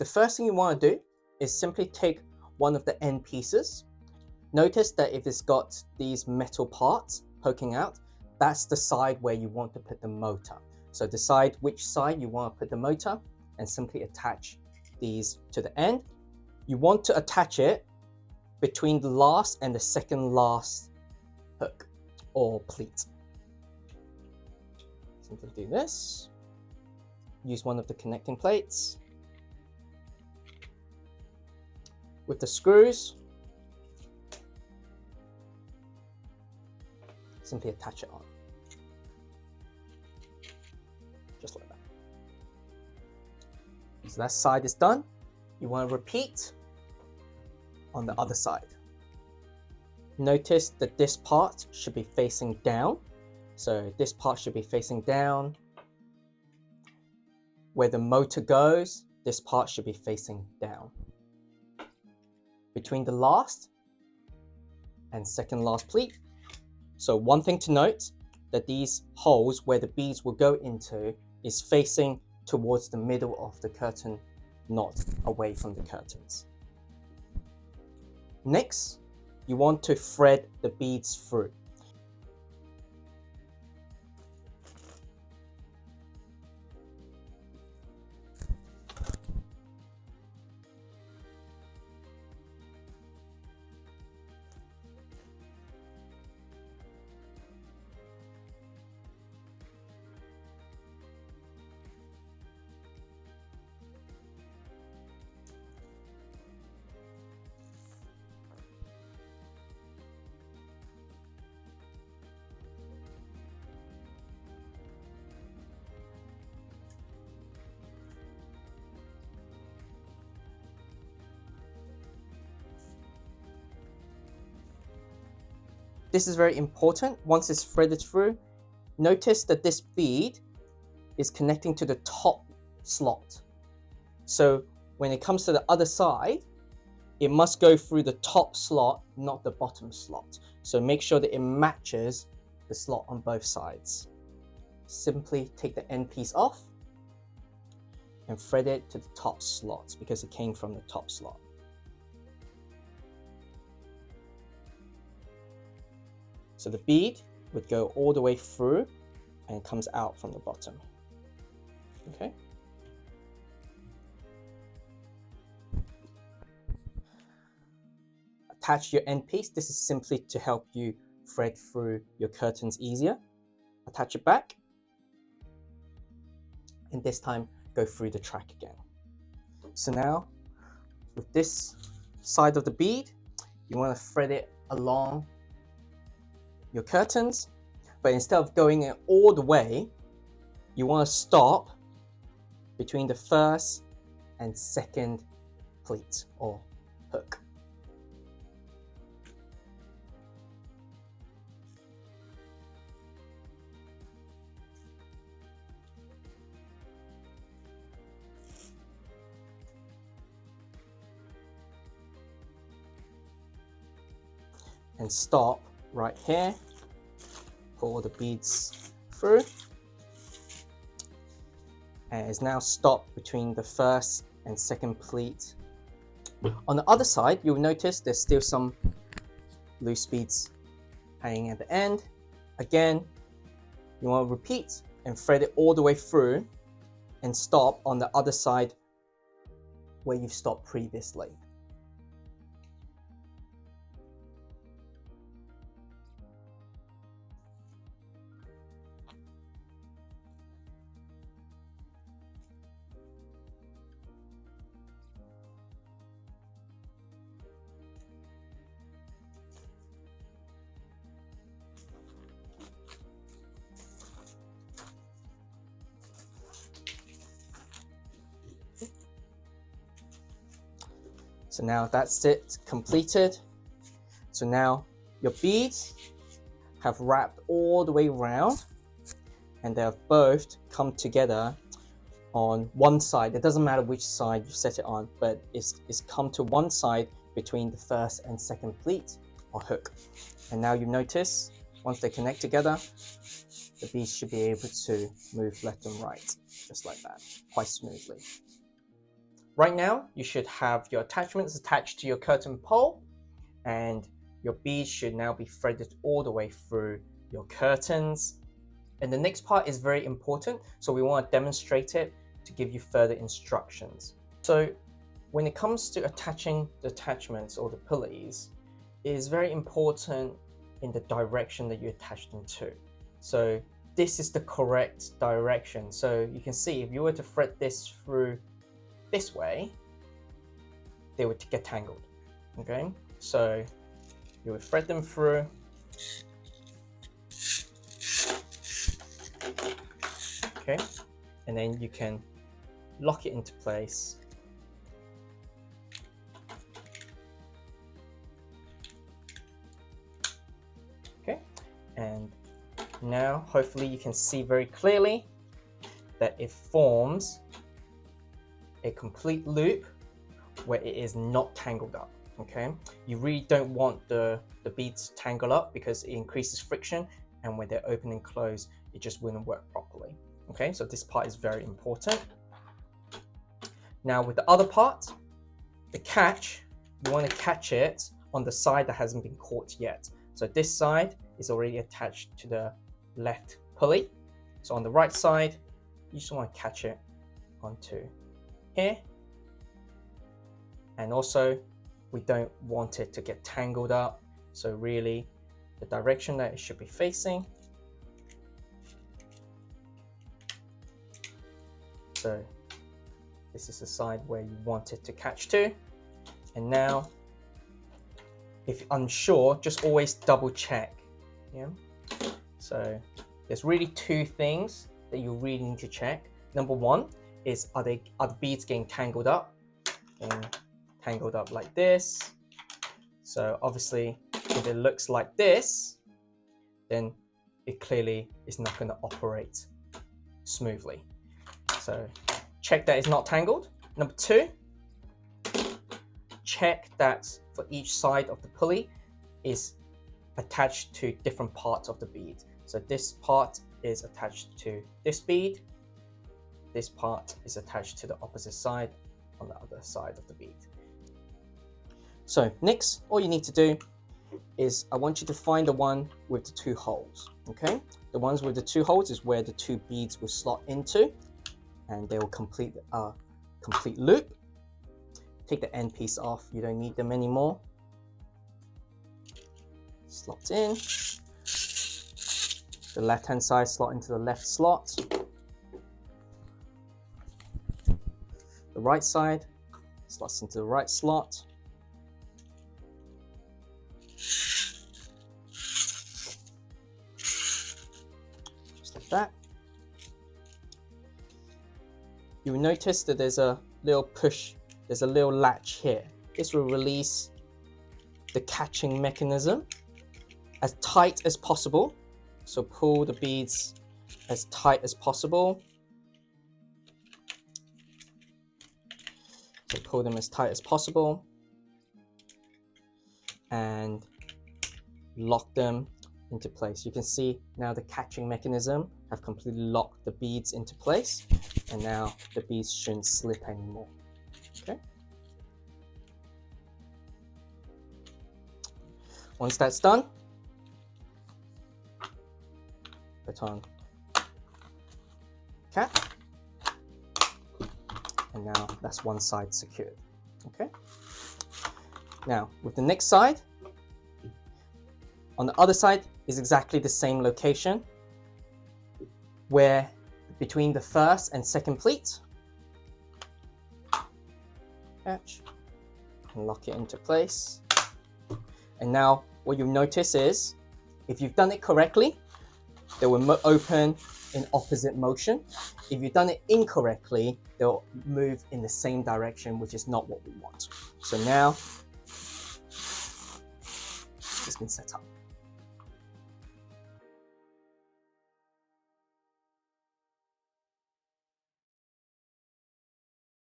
the first thing you want to do is simply take one of the end pieces. Notice that if it's got these metal parts poking out, that's the side where you want to put the motor. So decide which side you want to put the motor and simply attach these to the end. You want to attach it between the last and the second last hook or pleat. Simply do this. Use one of the connecting plates. With the screws, simply attach it on. Just like that. So that side is done. You want to repeat on the other side. Notice that this part should be facing down. So this part should be facing down. Where the motor goes, this part should be facing down. Between the last and second last pleat. So one thing to note, that these holes where the beads will go into is facing towards the middle of the curtain, not away from the curtains. Next, you want to thread the beads through. This is very important. Once it's threaded through, notice that this bead is connecting to the top slot. So when it comes to the other side, it must go through the top slot, not the bottom slot. So make sure that it matches the slot on both sides. Simply take the end piece off and thread it to the top slots because it came from the top slot. So the bead would go all the way through and it comes out from the bottom. Okay. Attach your end piece. This is simply to help you thread through your curtains easier. Attach it back. And this time go through the track again. So now with this side of the bead, you want to thread it along your curtains, but instead of going it all the way, you want to stop between the first and second pleat or hook. And stop right here. Pull the beads through, and it's now stopped between the first and second pleat. On the other side, you'll notice there's still some loose beads hanging at the end. Again, you want to repeat and thread it all the way through and stop on the other side where you've stopped previously. So now that's it, completed. So now your beads have wrapped all the way around and they have both come together on one side. It doesn't matter which side you set it on, but it's come to one side between the first and second pleat or hook. And now you notice, once they connect together, the beads should be able to move left and right, just like that, quite smoothly. right now you should have your attachments attached to your curtain pole, and your beads should now be threaded all the way through your curtains. And the next part is very important, so we want to demonstrate it to give you further instructions. So when it comes to attaching the attachments or the pulleys, it is very important in the direction that you attach them to. So this is the correct direction. So you can see if you were to thread this through this way, they would get tangled. Okay, so you would thread them through. Okay, and then you can lock it into place. Okay, and now hopefully you can see very clearly that it forms a complete loop where it is not tangled up. Okay, you really don't want the beads to tangle up because it increases friction, and when they're open and closed, it just wouldn't work properly. Okay, so this part is very important. Now with the other part, the catch, you want to catch it on the side that hasn't been caught yet. So this side is already attached to the left pulley. So on the right side, you just want to catch it onto here. And also, we don't want it to get tangled up. So really, the direction that it should be facing. So this is the side where you want it to catch to. And now, if you're unsure, just always double check. Yeah. So there's really two things that you really need to check. Number one is, are the beads getting tangled up? Getting tangled up like this. So obviously, if it looks like this, then it clearly is not going to operate smoothly. So check that it's not tangled. Number two, check that for each side of the pulley is attached to different parts of the bead. So this part is attached to this bead. This part is attached to the opposite side on the other side of the bead. So next, all you need to do is I want you to find the one with the two holes. Okay, the ones with the two holes is where the two beads will slot into, and they will complete a complete loop. Take the end piece off, you don't need them anymore. Slot in. The left hand side slot into the left slot. The right side slots into the right slot. Just like that. You will notice that there's a little push, there's a little latch here. This will release the catching mechanism as tight as possible. So pull the beads as tight as possible. So pull them as tight as possible and lock them into place. You can see now the catching mechanism have completely locked the beads into place, and now the beads shouldn't slip anymore. Okay. Once that's done, put on cap, and now that's one side secured. Okay. Now with the next side, on the other side is exactly the same location, where between the first and second pleat, catch and lock it into place. And now what you'll notice is, if you've done it correctly, they will open in opposite motion. If you've done it incorrectly, they'll move in the same direction, which is not what we want. So now it's been set up.